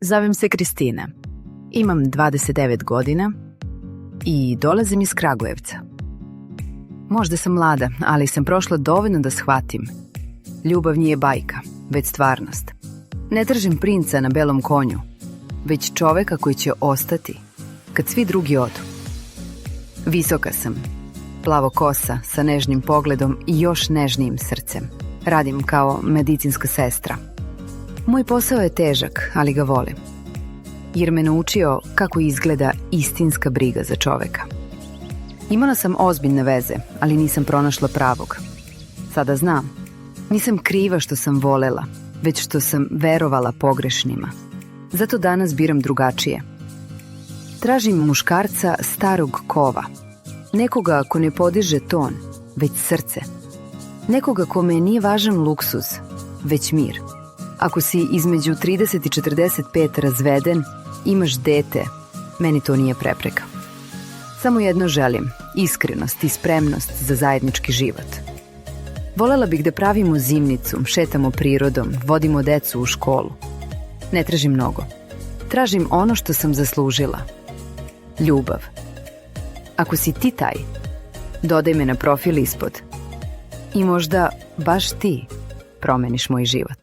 Zovem se Kristina. Imam 29 godina i dolazim iz Kragujevca. Možda sam mlada, ali sam prošla dovoljno da shvatim. Ljubav nije bajka, već stvarnost. Ne tražim princa na belom konju, već čoveka koji će ostati kad svi drugi odu. Visoka sam, plavokosa sa nežnim pogledom i još nežnijim srcem. Radim kao medicinska sestra. Moj posao je težak, ali ga volim, jer me naučio kako izgleda istinska briga za čoveka. Imala sam ozbiljne veze, ali nisam pronašla pravog. Sada znam, nisam kriva što sam volela, već što sam verovala pogrešnima. Zato danas biram drugačije. Tražim muškarca starog kova, nekoga ko ne podiže ton, već srce. Nekoga kome nije važan luksuz, već mir. Ako si između 30 i 45 razveden, imaš dete, meni to nije prepreka. Samo jedno želim, iskrenost i spremnost za zajednički život. Volela bih da pravimo zimnicu, šetamo prirodom, vodimo decu u školu. Ne tražim mnogo. Tražim ono što sam zaslužila. Ljubav. Ako si ti taj, dodaj me na profil ispod. I možda baš ti promeniš moj život.